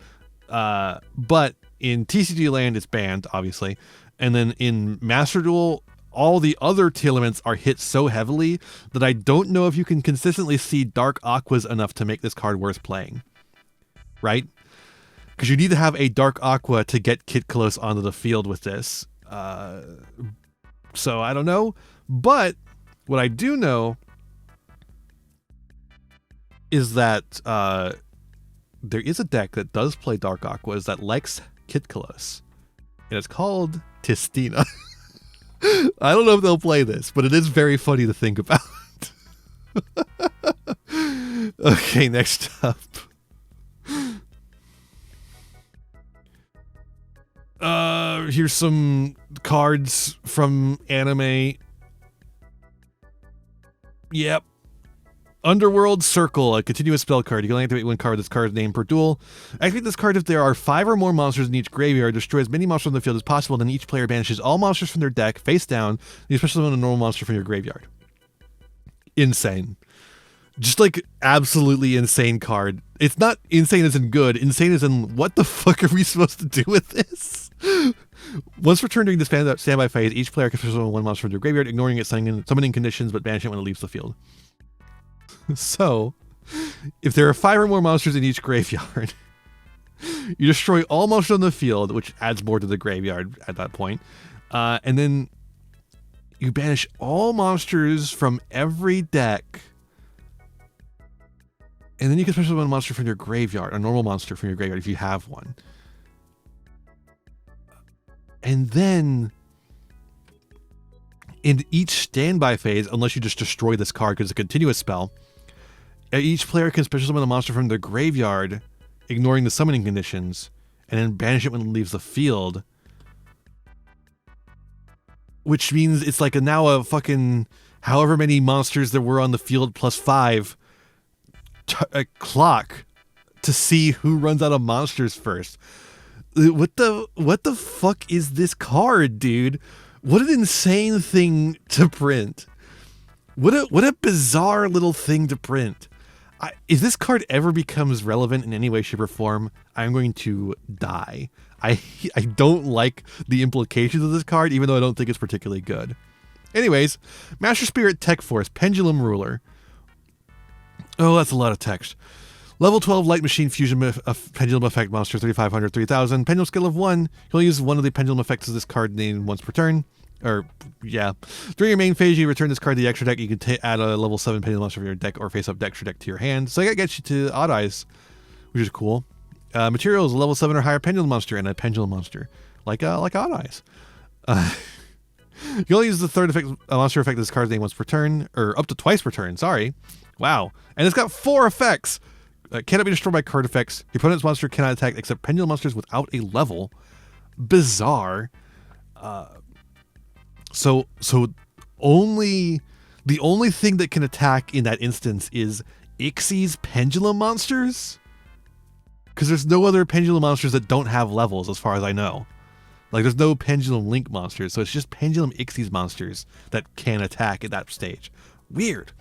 But in TCG land, it's banned, obviously, and then in Master Duel, all the other tier limits are hit so heavily that I don't know if you can consistently see Dark Aquas enough to make this card worth playing. Right? Because you need to have a Dark Aqua to get Kit Kalos onto the field with this. So I don't know. But what I do know is that there is a deck that does play Dark Aquas that likes Kit Kalos. And it's called Tistina. I don't know if they'll play this, but it is very funny to think about. Okay, next up. Here's some cards from anime. Yep. Underworld Circle, a continuous spell card. You can only activate 1 card with this card's name per duel. Activate this card if there are 5 or more monsters in each graveyard. Destroy as many monsters on the field as possible. Then each player banishes all monsters from their deck face down, especially when a normal monster from your graveyard. Insane. Just like absolutely insane card. It's not insane as in good. Insane as in what the fuck are we supposed to do with this? Once returned during the standby phase, each player can summon one monster from their graveyard, ignoring its summoning conditions, but banish it when it leaves the field. So, if there are 5 or more monsters in each graveyard, you destroy all monsters on the field, which adds more to the graveyard at that point, and then you banish all monsters from every deck. And then you can special summon a monster from your graveyard, a normal monster from your graveyard if you have one. And then in each standby phase, unless you just destroy this card because it's a continuous spell, each player can special summon a monster from their graveyard, ignoring the summoning conditions, and then banish it when it leaves the field. Which means it's like now a fucking however many monsters there were on the field plus 5 a clock to see who runs out of monsters first. What the fuck is this card, dude? What an insane thing to print. What a bizarre little thing to print. If this card ever becomes relevant in any way, shape, or form, I'm going to die. I don't like the implications of this card, even though I don't think it's particularly good. Anyways, Master Spirit Tech Force, Pendulum Ruler. Oh, that's a lot of text. Level 12 Light Machine Fusion Pendulum Effect Monster, 3500, 3000. Pendulum skill of 1. You'll use one of the pendulum effects of this card named once per turn. Yeah. During your main phase, you return this card to the extra deck. You can add a level 7 pendulum monster from your deck or face up extra deck to your hand. So that gets you to Odd Eyes, which is cool. Materials, level 7 or higher pendulum monster and a pendulum monster, like Odd Eyes. You only use the third effect, monster effect of this card's name once per turn, or up to twice per turn, sorry. Wow. And it's got 4 effects. Cannot be destroyed by card effects. Your opponent's monster cannot attack except pendulum monsters without a level. Bizarre. So the only thing that can attack in that instance is Ixie's pendulum monsters? Because there's no other pendulum monsters that don't have levels as far as I know. Like there's no pendulum link monsters, so it's just pendulum Ixie's monsters that can attack at that stage. Weird.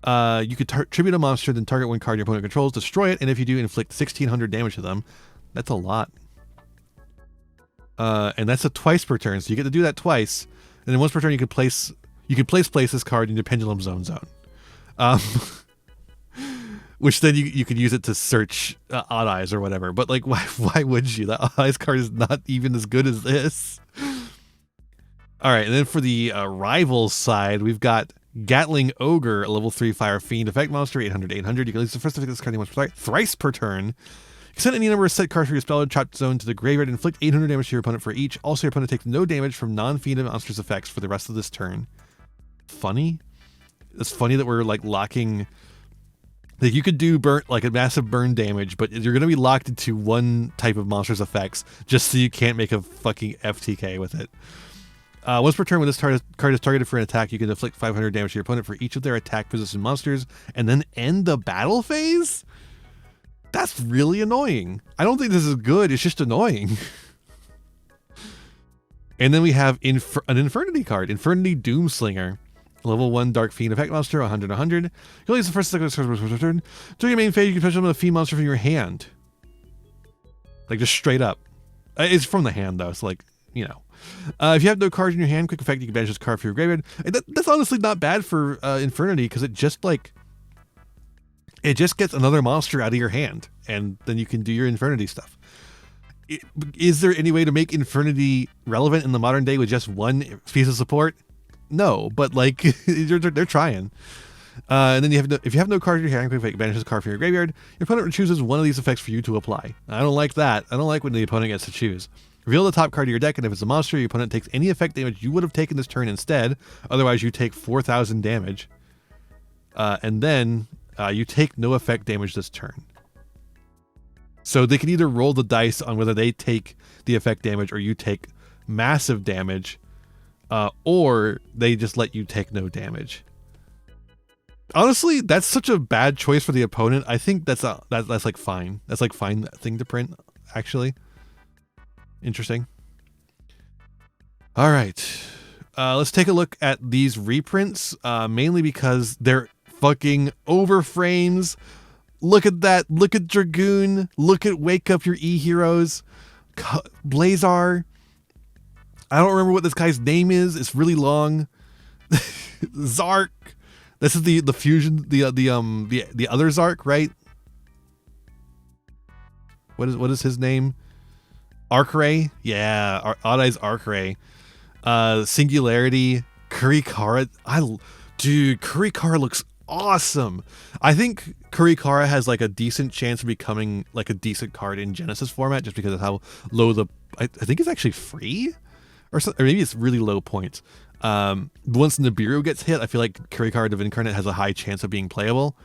You could tribute a monster, then target one card your opponent controls, destroy it, and if you do, inflict 1600 damage to them. That's a lot. And that's a twice per turn, so you get to do that twice. And then once per turn, you can place this card in your pendulum zone. Which then you could use it to search Odd Eyes or whatever. But like, why would you? That Odd Eyes card is not even as good as this. All right, and then for the rivals side, we've got Gatling Ogre, a level 3 Fire Fiend effect monster, 800, 800. You can use the first effect of this card once per thrice per turn. You send any number of set cards from your spell or trap zone to the graveyard and inflict 800 damage to your opponent for each. Also, your opponent takes no damage from non-fiend monsters effects for the rest of this turn. Funny? It's funny that we're like locking... Like you could do like a massive burn damage, but you're going to be locked into one type of monster's effects just so you can't make a fucking FTK with it. Once per turn, when this card is targeted for an attack, you can inflict 500 damage to your opponent for each of their attack position monsters and then end the battle phase? That's really annoying. I don't think this is good. It's just annoying. And then we have an Infernity card, Infernity Doomslinger. Level 1 Dark Fiend effect monster, 100, 100. You'll use the first second card turn. During your main phase, you can special summon a fiend monster from your hand. Like just straight up. It's from the hand though, so like, you know. If you have no cards in your hand, quick effect, you can banish this card for your graveyard. And that's honestly not bad for Infernity, because it just gets another monster out of your hand, and then you can do your Infernity stuff. Is there any way to make Infernity relevant in the modern day with just one piece of support? No, but like they're trying. And then if you have no card in your hand, quick effect, banish this card from your graveyard. Your opponent chooses one of these effects for you to apply. I don't like that. I don't like when the opponent gets to choose. Reveal the top card of your deck, and if it's a monster, your opponent takes any effect damage you would have taken this turn instead. Otherwise, you take 4,000 damage. And then you take no effect damage this turn. So they can either roll the dice on whether they take the effect damage or you take massive damage, or they just let you take no damage. Honestly, that's such a bad choice for the opponent. I think that's like fine. That's like fine thing to print, actually. Interesting. All right. Let's take a look at these reprints, mainly because they're fucking overframes. Look at that. Look at Dragoon. Look at Wake Up Your E-Heroes. Blazar. I don't remember what this guy's name is. It's really long. Zark. This is the fusion, the other Zark, right? What is his name? Arcray? Yeah, Odd Eyes Arcray. Singularity. Kurikara. Dude, Kurikara looks awesome. I think Kurikara has like a decent chance of becoming like a decent card in Genesis format just because of how low I think it's actually free or maybe it's really low points. Once Nibiru gets hit, I feel like Kurikara Divincarnate has a high chance of being playable.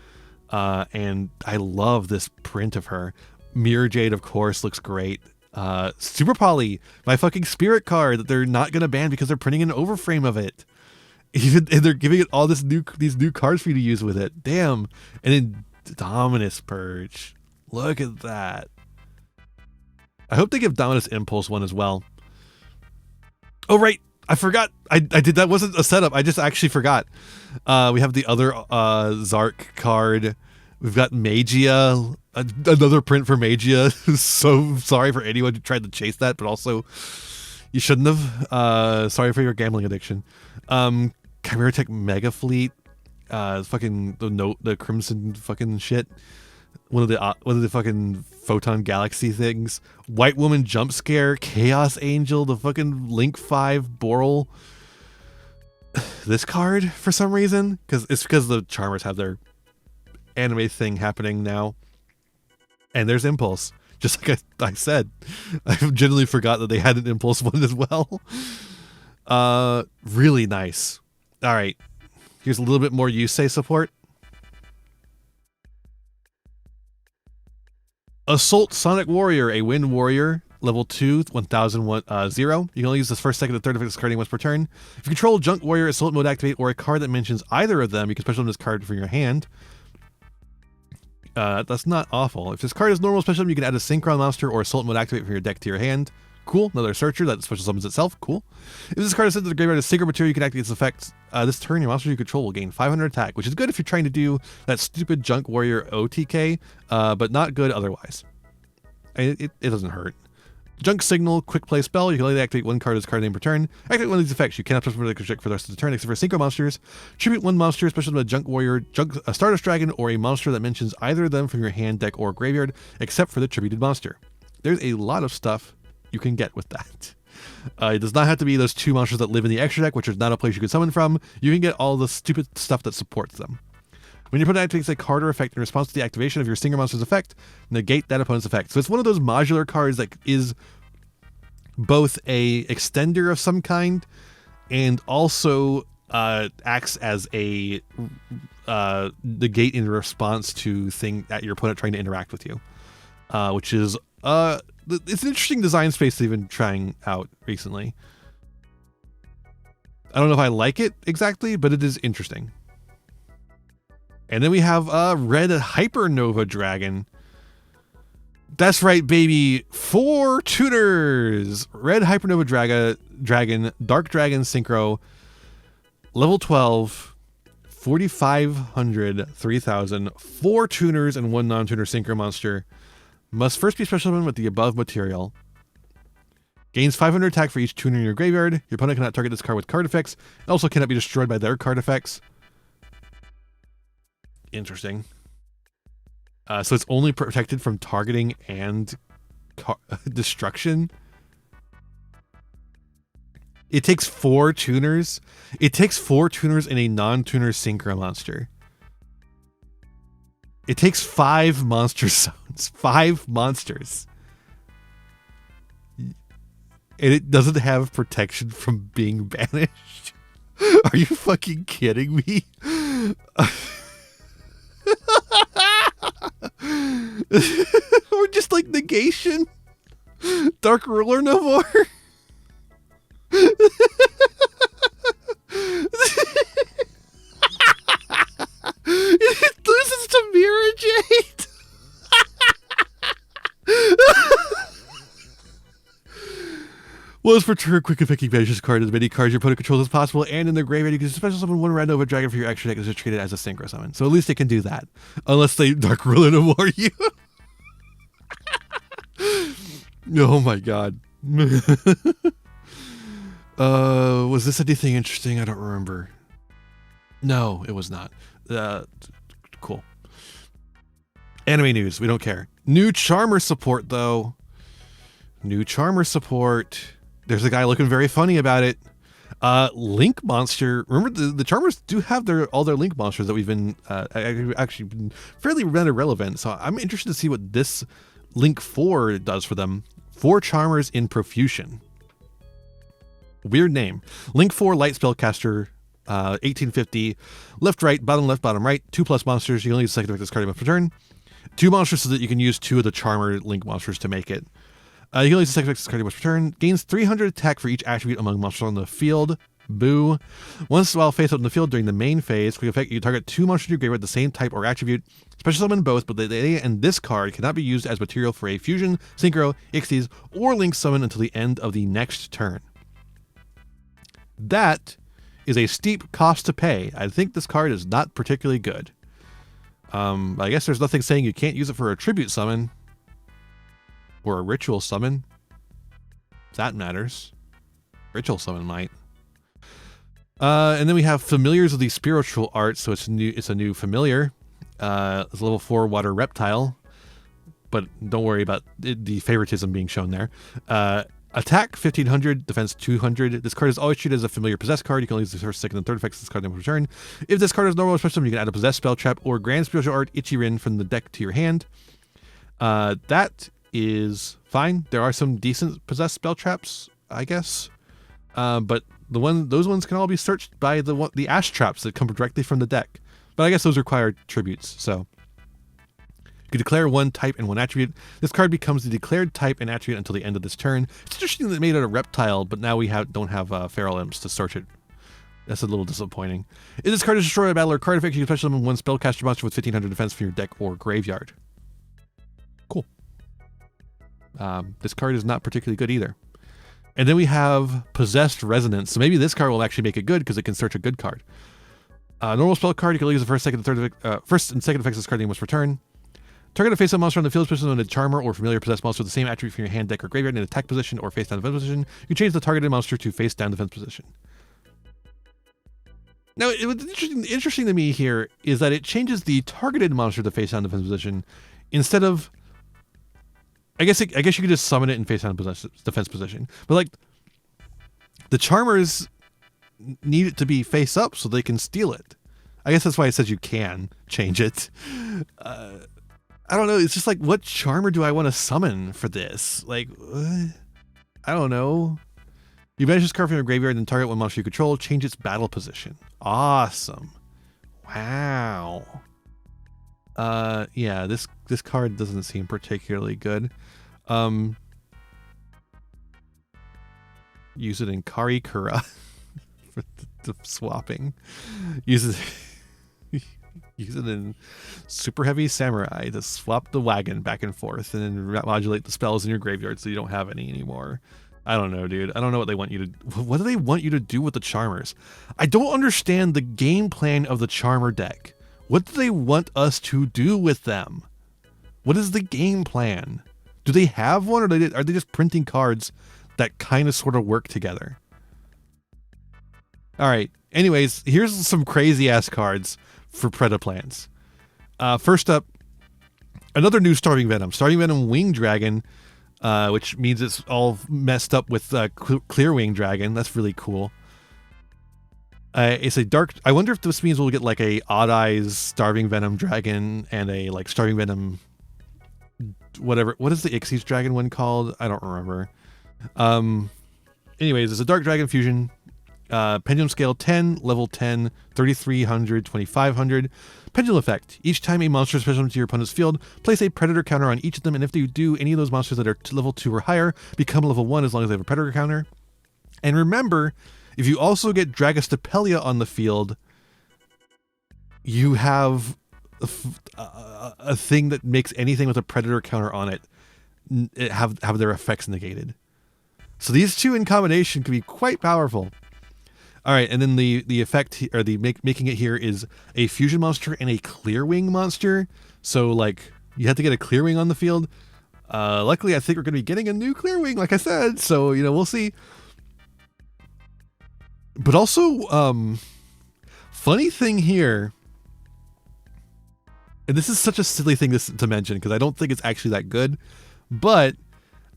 And I love this print of her. Mirror Jade, of course, looks great. Super Poly, my fucking spirit card that they're not gonna ban because they're printing an overframe of it. And they're giving it all these new cards for you to use with it. Damn. And then Dominus Purge. Look at that. I hope they give Dominus Impulse one as well. Oh right, I forgot. I did, that wasn't a setup. I just actually forgot. We have the other Zark card. We've got Magia, another print for Magia. So sorry for anyone who tried to chase that, but also you shouldn't have. Sorry for your gambling addiction. Chimera Tech Mega Fleet, fucking the Crimson fucking shit. One of the fucking Photon Galaxy things. White Woman Jump Scare, Chaos Angel, the fucking Link 5 Boral. This card for some reason, because the Charmers have their anime thing happening now, and there's Impulse. Just like I said, I genuinely forgot that they had an Impulse one as well. Really nice. All right, here's a little bit more Yusei support. Assault Sonic Warrior, a Wind Warrior, level 2, 1001, 0. You can only use this first, second, and third effect discarding once per turn. If you control Junk Warrior, Assault Mode activate, or a card that mentions either of them, you can special summon this card from your hand. That's not awful. If this card is normal special summon, you can add a Synchron monster or Assault Mode activate from your deck to your hand. Cool. Another Searcher that special summons itself. Cool. If this card is sent to the graveyard as Synchro material, you can activate its effect. This turn, your monster you control will gain 500 attack, which is good if you're trying to do that stupid Junk Warrior OTK, but not good otherwise. It doesn't hurt. Junk Signal, quick play spell. You can only activate one card as card name per turn. Activate one of these effects. You cannot special summon for the rest of the turn except for Synchro monsters. Tribute one monster, special summon a Junk Warrior, a Stardust Dragon, or a monster that mentions either of them from your hand, deck, or graveyard, except for the tributed monster. There's a lot of stuff you can get with that. It does not have to be those two monsters that live in the extra deck, which is not a place you can summon from. You can get all the stupid stuff that supports them. When your opponent activates a card or effect in response to the activation of your Stinger monster's effect, negate that opponent's effect. So it's one of those modular cards that is both a extender of some kind and also acts as a negate in response to thing that your opponent trying to interact with you, which is it's an interesting design space they've been trying out recently. I don't know if I like it exactly, but it is interesting. And then we have Red Hypernova Dragon. That's right, baby. 4 tuners. Red Hypernova Dragon, Dark Dragon Synchro, level 12, 4,500, 3,000, 4 tuners and 1 non-tuner Synchro monster. Must first be special summoned with the above material. Gains 500 attack for each tuner in your graveyard. Your opponent cannot target this card with card effects. It also cannot be destroyed by their card effects. Interesting. So it's only protected from targeting and destruction. It takes 4 tuners. It takes 4 tuners and a non-tuner Synchro monster. It takes 5 monster zones. 5 monsters. And it doesn't have protection from being banished. Are you fucking kidding me? Or just like negation. Dark Ruler no more. It loses to Mirror Jade. Was for turn, quick effect, banish this card as many cards your opponent controls as possible, and in their graveyard you can special summon one red Nova Dragon for your extra deck as it's treated as a synchro summon. So at least they can do that. Unless they Dark War you. Oh my god. Was this anything interesting? I don't remember. No, it was not. Cool. Anime news, we don't care. New Charmer support, though. New Charmer support. There's a guy looking very funny about it. Link Monster. Remember, the Charmers do have all their Link Monsters that we've been actually been fairly relevant. So I'm interested to see what this Link 4 does for them. 4 Charmers in Profusion. Weird name. Link 4 Light Spellcaster. 1850. Left, right, bottom, right. 2+ monsters. You can only use second effect this card per turn. 2 monsters so that you can use 2 of the Charmer Link monsters to make it. You can only use the second effect this card per turn. Gains 300 attack for each attribute among monsters on the field. Boo. Once while face up in the field during the main phase, quick effect, you target 2 monsters in your graveyard with the same type or attribute. Special summon both, but they and this card cannot be used as material for a fusion, synchro, Ixies, or link summon until the end of the next turn. That is a steep cost to pay. I think this card is not particularly good. I guess there's nothing saying you can't use it for a tribute summon or a ritual summon. That matters. Ritual summon might. And then we have familiars of the spiritual art. So it's a new familiar. It's a level 4 water reptile, but don't worry about the favoritism being shown there. Attack 1500, defense 200. This card is always treated as a familiar possessed card. You can only use the first, second, and third effects of this card in return. If this card is normal or special summon, you can add a possessed spell trap or grand spiritual art Ichirin from the deck to your hand. That is fine. There are some decent possessed spell traps, I guess. But those ones can all be searched by the ash traps that come directly from the deck. But I guess those require tributes, so. You can declare 1 type and 1 attribute. This card becomes the declared type and attribute until the end of this turn. It's interesting that they made it a reptile, but now we don't have feral imps to search it. That's a little disappointing. If this card is destroyed by a battle or card effect, you can special summon 1 spellcaster monster with 1500 defense from your deck or graveyard. Cool. This card is not particularly good either. And then we have Possessed Resonance. So maybe this card will actually make it good because it can search a good card. Normal spell card, you can only use the first, second, and third first and second effects of this card name must return. Target a face-up monster on the field position on a Charmer or familiar possessed monster with the same attribute from your hand, deck, or graveyard in an attack position or face-down defense position. You change the targeted monster to face-down defense position. Now, what's interesting to me here is that it changes the targeted monster to face-down defense position instead of. I guess you could just summon it in face-down defense position, but like the Charmers need it to be face-up so they can steal it. I guess that's why it says you can change it. I don't know. It's just like, what Charmer do I want to summon for this? Like, I don't know. You banish this card from your graveyard and target 1 monster you control. Change its battle position. Awesome. Wow. Yeah, this card doesn't seem particularly good. Use it in Karikura for the swapping. Use it in Super Heavy Samurai to swap the wagon back and forth and then modulate the spells in your graveyard so you don't have any anymore. I don't know, dude. I don't know what they want you to. What do they want you to do with the Charmers? I don't understand the game plan of the Charmer deck. What do they want us to do with them? What is the game plan? Do they have one, or are they just printing cards that kind of sort of work together? All right. Anyways, here's some crazy ass cards for Predaplants. First up, another new Starving Venom Wing Dragon, which means it's all messed up with Clear Wing Dragon. That's really cool. It's a dark. I wonder if this means we'll get like a Odd Eyes Starving Venom Dragon and a like Starving Venom, whatever. What is the Ixies Dragon one called? I don't remember. Anyways, it's a Dark Dragon fusion. Pendulum scale 10, level 10, 3300, 2500. Pendulum effect. Each time a monster is special to your opponent's field, place a predator counter on each of them, and if they do, any of those monsters that are level 2 or higher become level 1 as long as they have a predator counter. And remember, if you also get Dragostapelia on the field, you have a thing that makes anything with a predator counter on it have their effects negated. So these two in combination can be quite powerful. All right, and then the effect, or the making it here, is a fusion monster and a clear wing monster. So like you have to get a clear wing on the field. Luckily, I think we're going to be getting a new clear wing, like I said. So we'll see. But also, funny thing here, and this is such a silly thing to mention because I don't think it's actually that good, but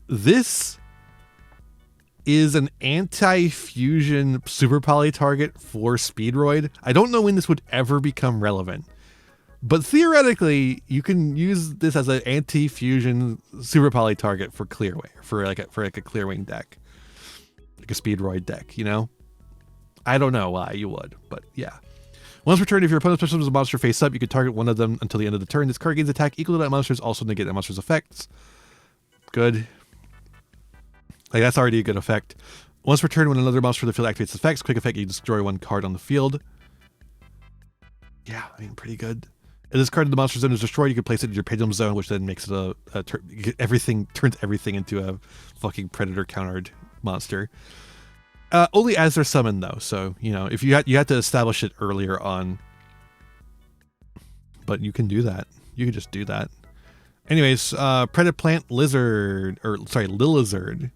this is an anti-fusion super poly target for Speedroid. I don't know when this would ever become relevant, but theoretically, you can use this as an anti-fusion super poly target for Clearwing, for like a Clearwing deck, like a Speedroid deck. I don't know why you would, but yeah. Once returned, if your opponent's special is a monster face up, you can target one of them until the end of the turn. This card gains attack equal to that monster's, also negate that monster's effects. Good. Like, that's already a good effect. Once returned, when another monster from the field activates its effects, quick effect, you destroy one card on the field. Yeah, I mean, pretty good. If this card in the monster zone is destroyed, you can place it in your pendulum zone, which then makes it turns everything into a fucking predator countered monster. Only as they're summoned, though. So if you had to establish it earlier on, but you can do that. You can just do that. Anyways, Predaplant Lilizard.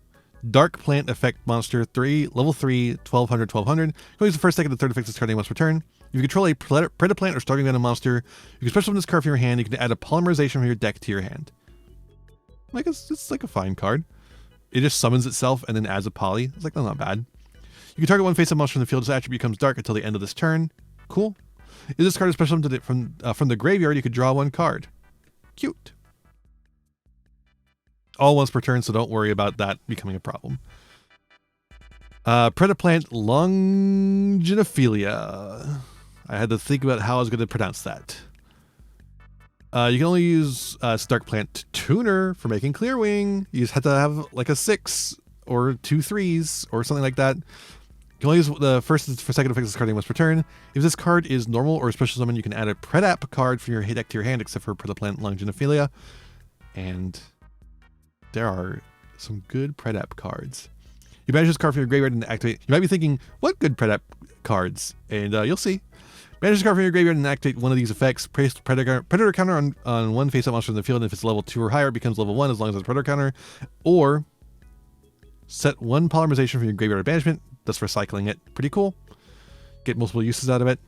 Dark Plant effect monster 3, level 3, 1200, 1200. You use the first, second, and third effects this card once per turn. If you control a Predaplant or starting venom monster, you can special summon this card from your hand. You can add a polymerization from your deck to your hand. Like it's like a fine card. It just summons itself and then adds a poly. It's like, that's not bad. You can target one face-up monster in the field. This attribute becomes dark until the end of this turn. Cool. If this card is special from the graveyard, you could draw one card. Cute. All once per turn, so don't worry about that becoming a problem. Predaplant Longinophilia. I had to think about how I was going to pronounce that. You can only use Dark Plant Tuner for making Clearwing. You just have to have like a 6 or 2 3s or something like that. You can only use the first and second effects of this card once per turn. If this card is normal or a special summon, you can add a Predap card from your deck to your hand, except for Predaplant Longinophilia. And there are some good Predap cards. You banish this card from your graveyard and activate. You might be thinking, what good Predap cards? And you'll see. Banish this card from your graveyard and activate one of these effects. Place Predator counter on one face-up monster in the field, and if it's level 2 or higher, it becomes level 1 as long as it's a Predator counter. Or set one polymerization from your graveyard banishment, thus recycling it. Pretty cool. Get multiple uses out of it.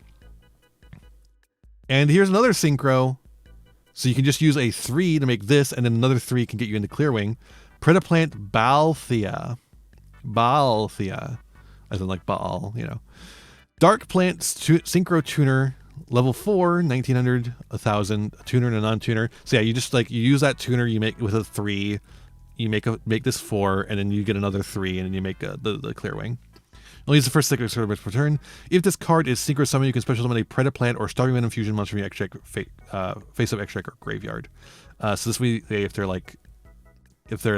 And here's another synchro. So you can just use a 3 to make this, and then another 3 can get you into Clearwing. Predaplant Balthea. Balthea. As in like Baal, Dark Plant Synchro Tuner, level 4, 1900, 1000, a tuner and a non-tuner. So yeah, you just you use that tuner, you make with a 3, you make this 4, and then you get another 3, and then you make the Clearwing. Only use the first synchro card per turn. If this card is synchro summon, you can special summon a Predaplant or Starving Venom Fusion monster from your extra deck, face-up extra deck or graveyard. So this way, if they're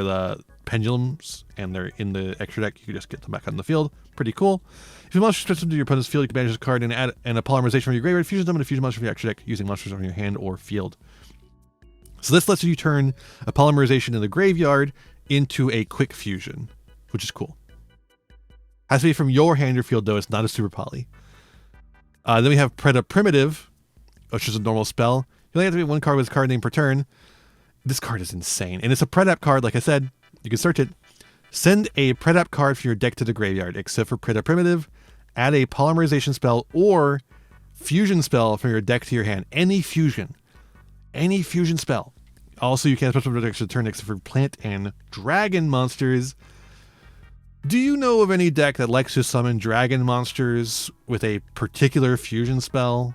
the pendulums and they're in the extra deck, you can just get them back on the field. Pretty cool. If you monster special to your opponent's field, you can banish this card and add a polymerization from your graveyard, fusion summon a fusion monster from your extra deck using monsters from your hand or field. So this lets you turn a polymerization in the graveyard into a quick fusion, which is cool. Has to be from your hand or field, though. It's not a super poly. Then we have Primitive, which is a normal spell. You only have to be one card with a card name per turn. This card is insane. And it's a Predap card, like I said. You can search it. Send a Predap card from your deck to the graveyard, except for Primitive. Add a polymerization spell or fusion spell from your deck to your hand. Any fusion spell. Also, you can't special protect your turn except for plant and dragon monsters. Do you know of any deck that likes to summon dragon monsters with a particular fusion spell?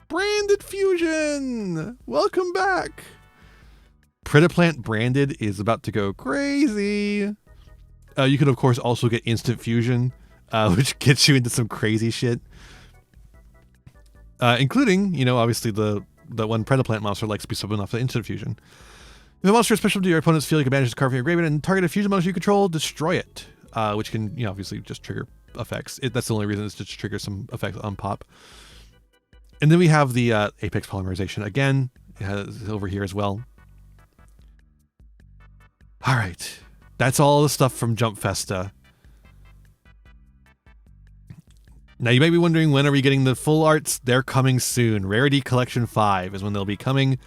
Branded Fusion! Welcome back! Predaplant Branded is about to go crazy. You can, of course, also get Instant Fusion, which gets you into some crazy shit. Including, obviously the one Predaplant monster likes to be summoned off the Instant Fusion. If a monster is special to your opponent's field, you can banish this card from your graveyard and target a fusion monster you control, destroy it. Which can, obviously just trigger effects. That's the only reason, is to trigger some effects on pop. And then we have the Apex Polymerization. Again, it has over here as well. All right. That's all the stuff from Jump Festa. Now you may be wondering, when are we getting the full arts? They're coming soon. Rarity Collection 5 is when they'll be coming.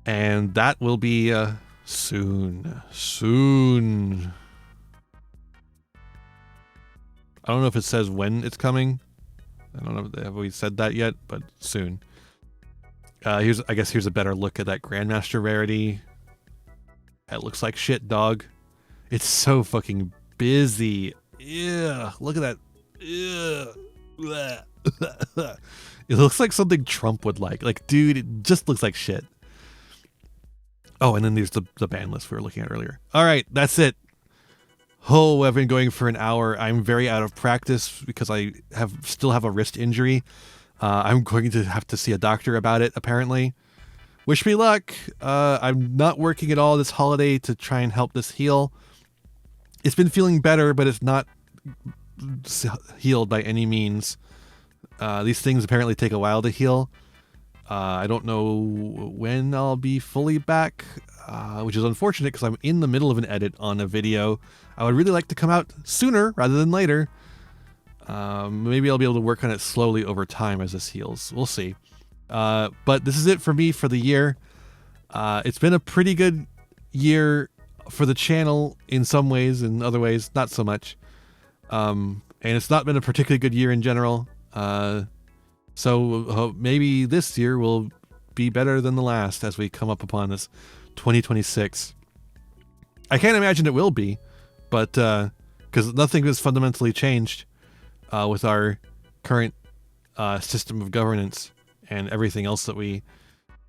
And that will be soon. Soon. I don't know if it says when it's coming. I don't know if we said that yet, but soon. I guess here's a better look at that Grandmaster rarity. That looks like shit, dog. It's so fucking busy. Yeah, look at that. It looks like something Trump would like. Like, dude, it just looks like shit. Oh, and then there's the ban list we were looking at earlier. All right, that's it. Oh, I've been going for an hour. I'm very out of practice because I still have a wrist injury. I'm going to have to see a doctor about it, apparently. Wish me luck. I'm not working at all this holiday to try and help this heal. It's been feeling better, but it's not healed by any means. These things apparently take a while to heal. I don't know when I'll be fully back, which is unfortunate because I'm in the middle of an edit on a video. I would really like to come out sooner rather than later. Maybe I'll be able to work on it slowly over time as this heals. We'll see. But this is it for me for the year. It's been a pretty good year for the channel in some ways, in other ways not so much. And it's not been a particularly good year in general. So maybe this year will be better than the last as we come up upon this 2026. I can't imagine it will be, but because nothing has fundamentally changed with our current system of governance and everything else that we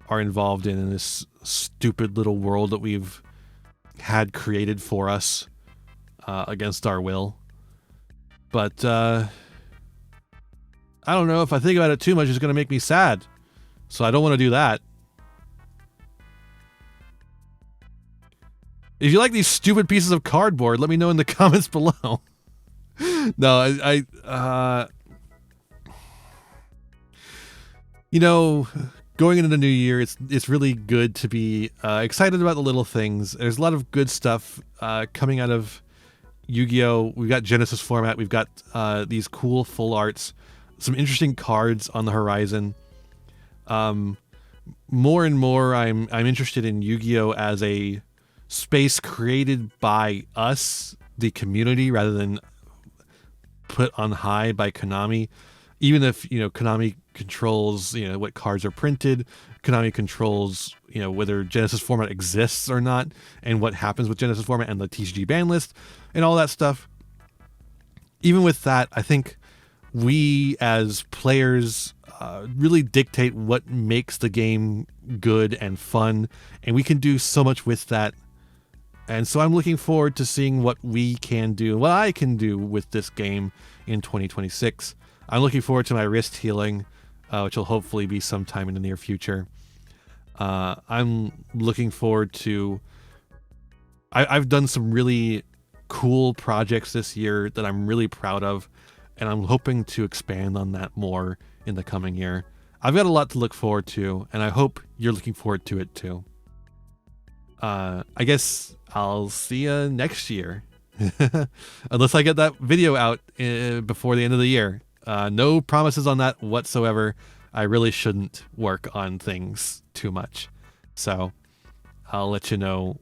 are involved in this stupid little world that we've had created for us against our will. But I don't know, if I think about it too much, it's going to make me sad. So I don't want to do that. If you like these stupid pieces of cardboard, let me know in the comments below. No, you know, going into the new year, it's really good to be excited about the little things. There's a lot of good stuff coming out of Yu-Gi-Oh! We've got Genesis format. We've got these cool full arts. Some interesting cards on the horizon. More and more, I'm interested in Yu-Gi-Oh! As a space created by us, the community, rather than put on high by Konami. Even if, you know, Konami controls, you know, what cards are printed, Konami controls, you know, whether Genesis format exists or not, and what happens with Genesis format and the TCG ban list and all that stuff. Even with that, I think we as players really dictate what makes the game good and fun, and we can do so much with that. And so I'm looking forward to seeing what we can do, what I can do with this game in 2026. I'm looking forward to my wrist healing, which will hopefully be sometime in the near future. I'm looking forward to... I've done some really cool projects this year that I'm really proud of, and I'm hoping to expand on that more in the coming year. I've got a lot to look forward to, and I hope you're looking forward to it too. I guess I'll see you next year. Unless I get that video out before the end of the year. No promises on that whatsoever. I really shouldn't work on things too much. So I'll let you know.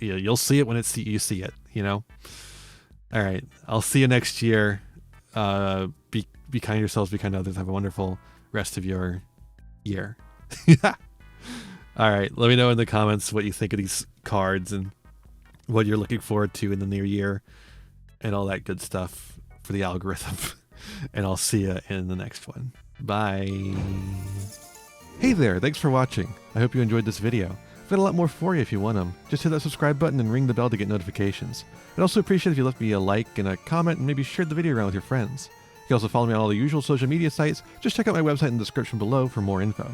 You'll see it when you see it, you know? All right. I'll see you next year. Be kind to yourselves, be kind to others. Have a wonderful rest of your year. All right. Let me know in the comments what you think of these cards and what you're looking forward to in the near year and all that good stuff for the algorithm. And I'll see you in the next one. Bye. Hey there. Thanks for watching. I hope you enjoyed this video. I've got a lot more for you if you want them. Just hit that subscribe button and ring the bell to get notifications. I'd also appreciate if you left me a like and a comment and maybe shared the video around with your friends. You can also follow me on all the usual social media sites. Just check out my website in the description below for more info.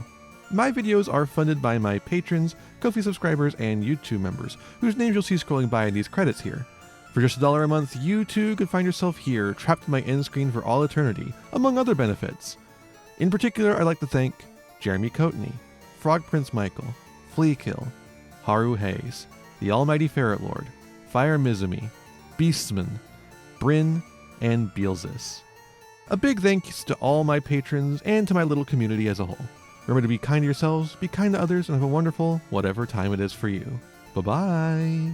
My videos are funded by my patrons, Ko-fi subscribers, and YouTube members, whose names you'll see scrolling by in these credits here. For just $1 a month, you too could find yourself here, trapped in my end screen for all eternity, among other benefits. In particular, I'd like to thank Jeremy Coatney, Frog Prince Michael, Fleakill, Haru Hayes, the Almighty Ferret Lord, Fire Mizumi, Beastman, Bryn, and Beelzis. A big thanks to all my patrons and to my little community as a whole. Remember to be kind to yourselves, be kind to others, and have a wonderful whatever time it is for you. Bye-bye.